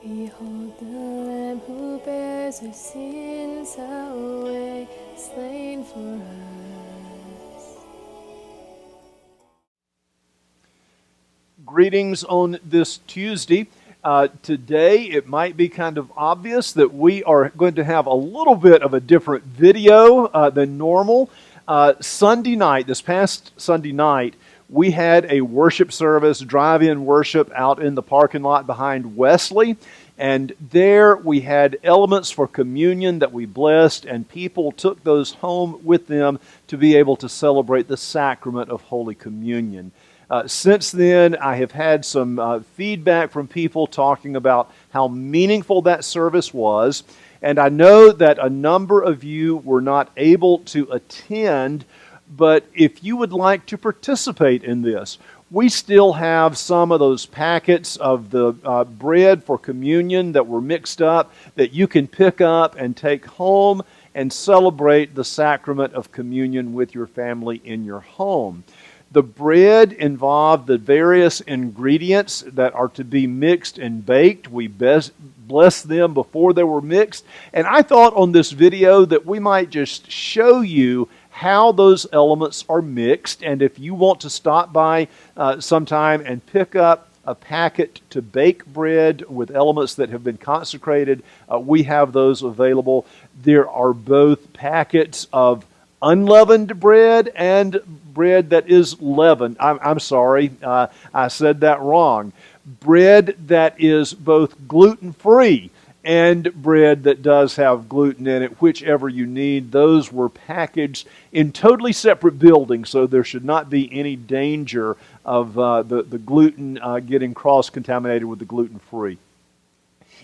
Behold the Lamb who bears our sins away, slain for us. Greetings on this Tuesday. Today, it might be kind of obvious that we are going to have a little bit of a different video than normal. This past Sunday night, we had a worship service, drive-in worship out in the parking lot behind Wesley. And there we had elements for communion that we blessed, and people took those home with them to be able to celebrate the sacrament of Holy Communion. Since then, I have had some feedback from people talking about how meaningful that service was. And I know that a number of you were not able to attend, but if you would like to participate in this, we still have some of those packets of the bread for communion that were mixed up that you can pick up and take home and celebrate the sacrament of communion with your family in your home. The bread involved the various ingredients that are to be mixed and baked. We bless them before they were mixed. And I thought on this video that we might just show you how those elements are mixed. And if you want to stop by sometime and pick up a packet to bake bread with elements that have been consecrated, we have those available. There are both packets of unleavened bread and bread that is leavened. I'm sorry, I said that wrong. Bread that is both gluten-free and bread that does have gluten in it, whichever you need. Those were packaged in totally separate buildings, so there should not be any danger of the gluten getting cross-contaminated with the gluten-free.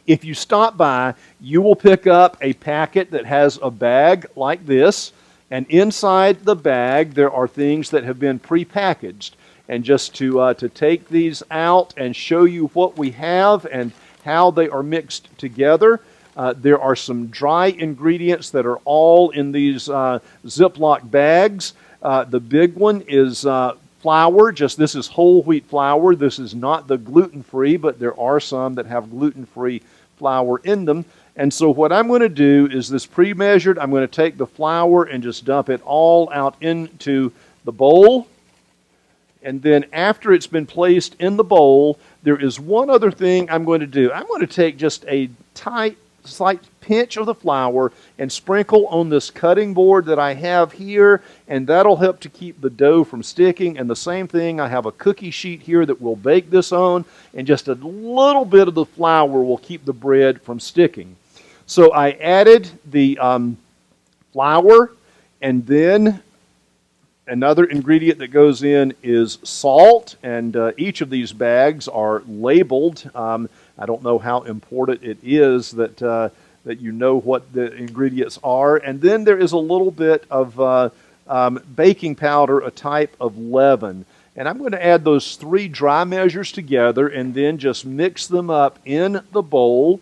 If you stop by, you will pick up a packet that has a bag like this. And inside the bag, there are things that have been prepackaged. And just to take these out and show you what we have and how they are mixed together, there are some dry ingredients that are all in these Ziploc bags. The big one is flour. This is whole wheat flour. This is not the gluten-free, but there are some that have gluten-free flour in them. And so what I'm going to do is this pre-measured, I'm going to take the flour and just dump it all out into the bowl. And then after it's been placed in the bowl, there is one other thing I'm going to do. I'm going to take just a slight pinch of the flour and sprinkle on this cutting board that I have here, and that'll help to keep the dough from sticking. And the same thing, I have a cookie sheet here that we'll bake this on, and just a little bit of the flour will keep the bread from sticking. So I added the flour, and then another ingredient that goes in is salt, and each of these bags are labeled. I don't know how important it is that you know what the ingredients are. And then there is a little bit of baking powder, a type of leaven. And I'm going to add those three dry measures together and then just mix them up in the bowl.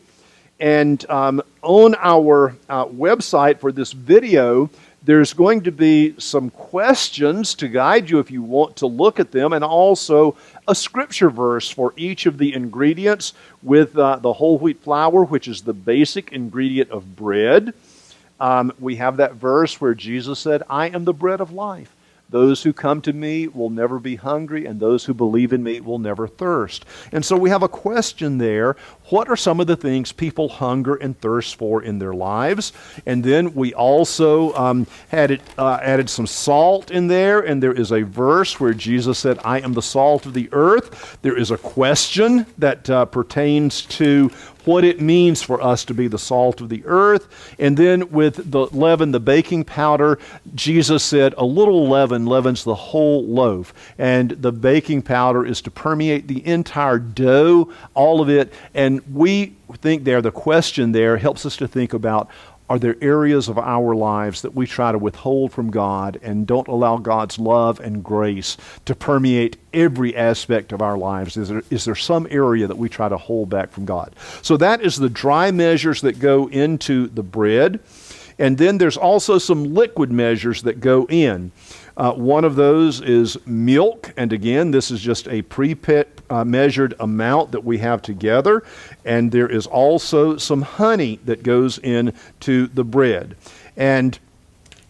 And on our website for this video, there's going to be some questions to guide you if you want to look at them, and also a scripture verse for each of the ingredients with the whole wheat flour, which is the basic ingredient of bread. We have that verse where Jesus said, "I am the bread of life. Those who come to me will never be hungry, and those who believe in me will never thirst." And so we have a question there. What are some of the things people hunger and thirst for in their lives? And then we also added some salt in there, and there is a verse where Jesus said, "I am the salt of the earth." There is a question that pertains to what it means for us to be the salt of the earth. And then with the leaven, the baking powder, Jesus said a little leaven leavens the whole loaf. And the baking powder is to permeate the entire dough, all of it. And we think the question there helps us to think about, are there areas of our lives that we try to withhold from God and don't allow God's love and grace to permeate every aspect of our lives? Is there some area that we try to hold back from God? So that is the dry measures that go into the bread. And then there's also some liquid measures that go in. One of those is milk, and again, this is just a pre-measured amount that we have together. And there is also some honey that goes into the bread. And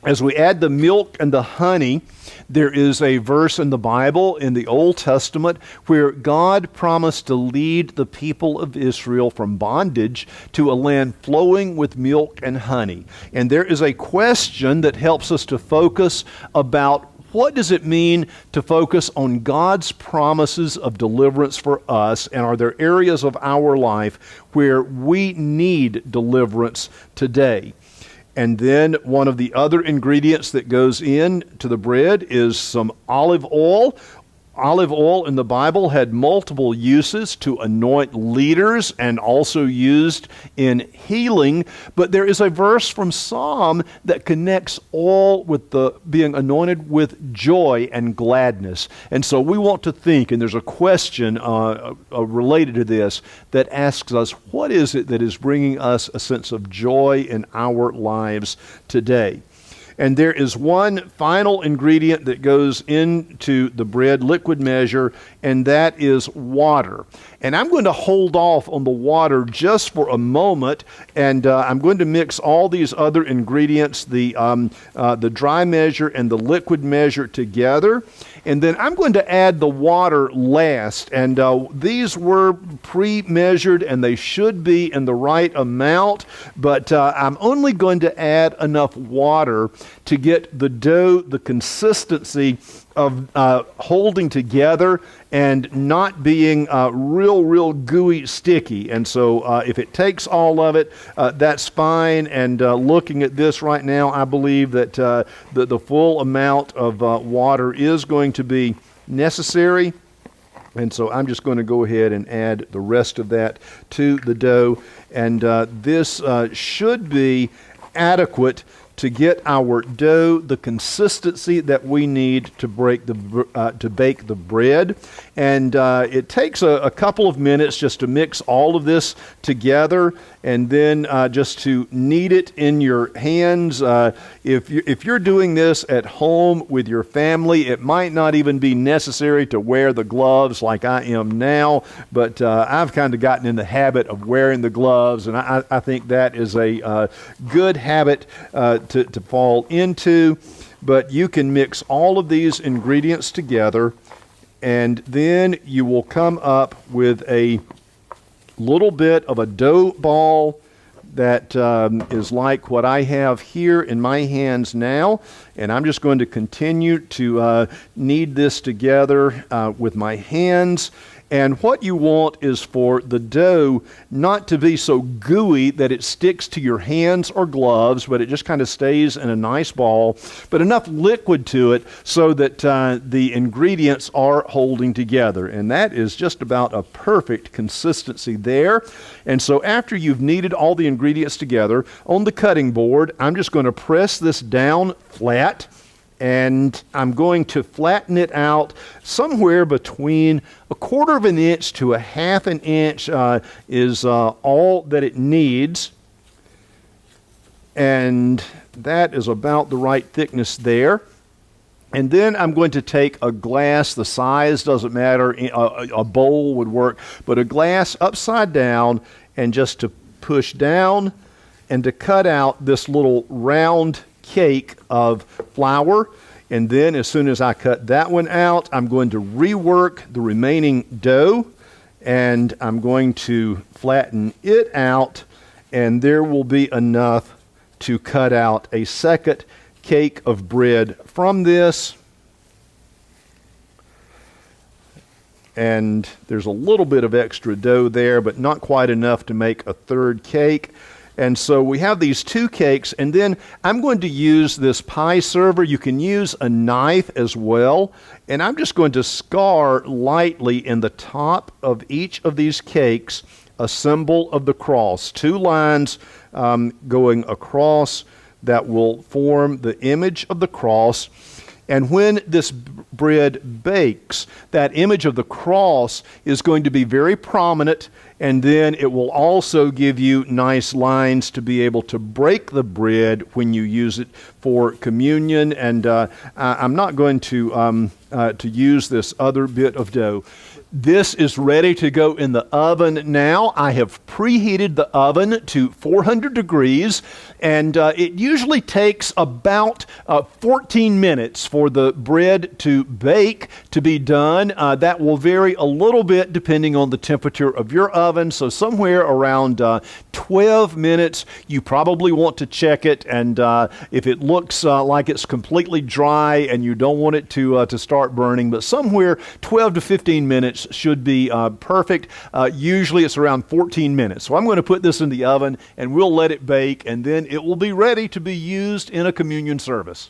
as we add the milk and the honey, there is a verse in the Bible, in the Old Testament, where God promised to lead the people of Israel from bondage to a land flowing with milk and honey. And there is a question that helps us to focus about what does it mean to focus on God's promises of deliverance for us, and are there areas of our life where we need deliverance today? And then one of the other ingredients that goes into the bread is some olive oil. Olive oil in the Bible had multiple uses to anoint leaders and also used in healing. But there is a verse from Psalm that connects all with the being anointed with joy and gladness. And so we want to think, and there's a question related to this that asks us, what is it that is bringing us a sense of joy in our lives today? And there is one final ingredient that goes into the bread, liquid measure, and that is water. And I'm going to hold off on the water just for a moment, and I'm going to mix all these other ingredients, the dry measure and the liquid measure together. And then I'm going to add the water last. And these were pre-measured, and they should be in the right amount. But I'm only going to add enough water to get the dough, the consistency of holding together and not being real gooey, sticky. And so if it takes all of it, that's fine. And looking at this right now, I believe that the full amount of water is going to be necessary. And so I'm just going to go ahead and add the rest of that to the dough. And this should be adequate to get our dough the consistency that we need to bake the bread. And it takes a couple of minutes just to mix all of this together, and then just to knead it in your hands. If you're doing this at home with your family, it might not even be necessary to wear the gloves like I am now, but I've kind of gotten in the habit of wearing the gloves, and I think that is a good habit to fall into. But you can mix all of these ingredients together, and then you will come up with a little bit of a dough ball that is like what I have here in my hands now. And I'm just going to continue to knead this together with my hands. And what you want is for the dough not to be so gooey that it sticks to your hands or gloves, but it just kind of stays in a nice ball, but enough liquid to it so that the ingredients are holding together. And that is just about a perfect consistency there. And so after you've kneaded all the ingredients together on the cutting board, I'm just going to press this down flat. And I'm going to flatten it out somewhere between 1/4 of an inch to 1/2 an inch is all that it needs. And that is about the right thickness there. And then I'm going to take a glass, the size doesn't matter, a bowl would work, but a glass upside down, and just to push down and to cut out this little round cake of flour. And then as soon as I cut that one out, I'm going to rework the remaining dough, and I'm going to flatten it out, and there will be enough to cut out a second cake of bread from this. And there's a little bit of extra dough there, but not quite enough to make a third cake. And so we have these 2 cakes, and then I'm going to use this pie server. You can use a knife as well. And I'm just going to scar lightly in the top of each of these cakes a symbol of the cross. 2 lines going across that will form the image of the cross. And when this bread bakes, that image of the cross is going to be very prominent, and then it will also give you nice lines to be able to break the bread when you use it for communion. And I'm not going to use this other bit of dough. This is ready to go in the oven now. I have preheated the oven to 400 degrees, and it usually takes about 14 minutes for the bread to bake, to be done. That will vary a little bit depending on the temperature of your oven, so somewhere around 12 minutes. You probably want to check it, and if it looks like it's completely dry and you don't want it to start burning, but somewhere 12 to 15 minutes should be perfect. Usually it's around 14 minutes. So I'm going to put this in the oven and we'll let it bake, and then it will be ready to be used in a communion service.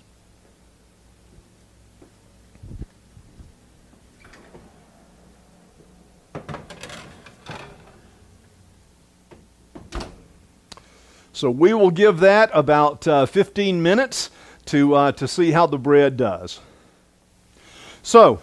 So we will give that about 15 minutes to see how the bread does. So,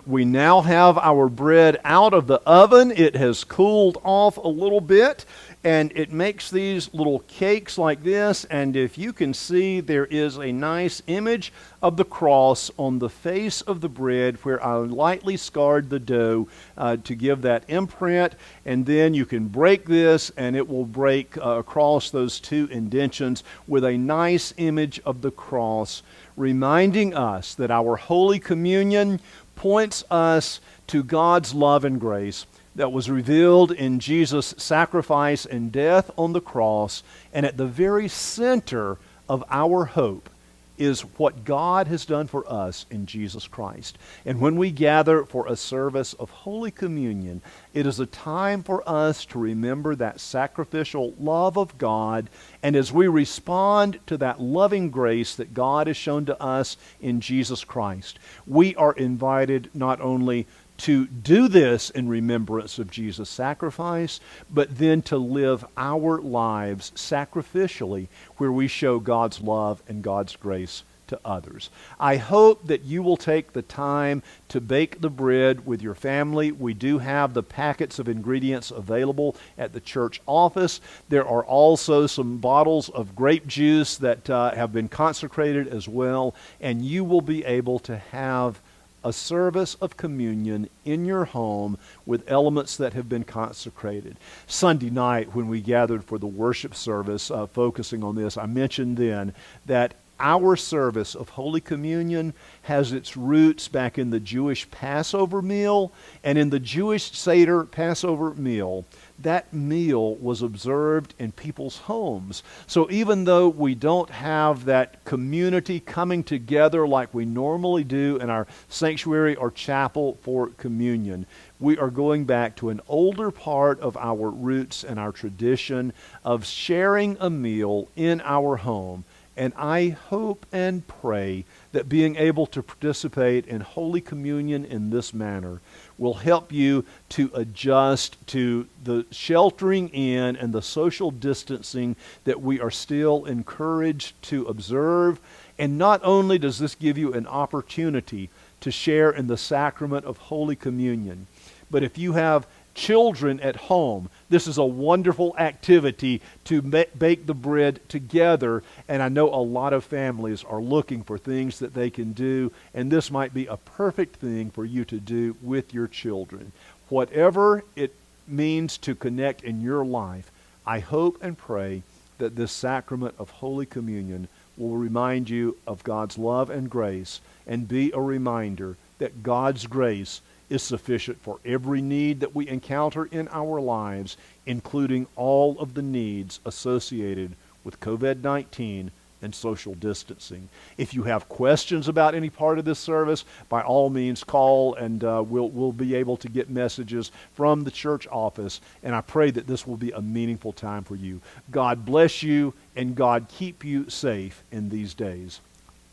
we now have our bread out of the oven. It has cooled off a little bit, and it makes these little cakes like this. And if you can see, there is a nice image of the cross on the face of the bread where I lightly scarred the dough to give that imprint. And then you can break this, and it will break across those two indentions with a nice image of the cross, reminding us that our Holy Communion points us to God's love and grace that was revealed in Jesus' sacrifice and death on the cross. And at the very center of our hope is what God has done for us in Jesus Christ. And when we gather for a service of Holy Communion, it is a time for us to remember that sacrificial love of God. And as we respond to that loving grace that God has shown to us in Jesus Christ, we are invited not only to do this in remembrance of Jesus' sacrifice, but then to live our lives sacrificially where we show God's love and God's grace to others. I hope that you will take the time to bake the bread with your family. We do have the packets of ingredients available at the church office. There are also some bottles of grape juice that have been consecrated as well, and you will be able to have a service of communion in your home with elements that have been consecrated. Sunday night, when we gathered for the worship service, focusing on this, I mentioned then that our service of Holy Communion has its roots back in the Jewish Passover meal, and in the Jewish Seder Passover meal, that meal was observed in people's homes. So even though we don't have that community coming together like we normally do in our sanctuary or chapel for communion, we are going back to an older part of our roots and our tradition of sharing a meal in our home. And I hope and pray that being able to participate in Holy Communion in this manner will help you to adjust to the sheltering in and the social distancing that we are still encouraged to observe. And not only does this give you an opportunity to share in the sacrament of Holy Communion, but if you have children at home, this is a wonderful activity to bake the bread together. And I know a lot of families are looking for things that they can do, and this might be a perfect thing for you to do with your children. Whatever it means to connect in your life, I hope and pray that this sacrament of Holy Communion will remind you of God's love and grace, and be a reminder that God's grace is sufficient for every need that we encounter in our lives, including all of the needs associated with COVID-19 and social distancing. If you have questions about any part of this service, by all means call, and we'll be able to get messages from the church office. And I pray that this will be a meaningful time for you. God bless you, and God keep you safe in these days.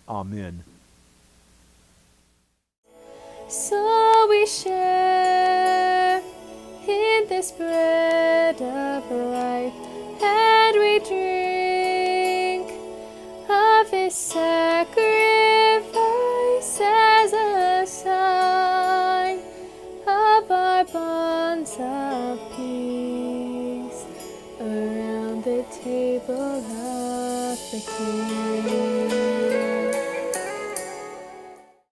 Amen. So we share in this bread of life, and we drink of His sacrifice. people of the King.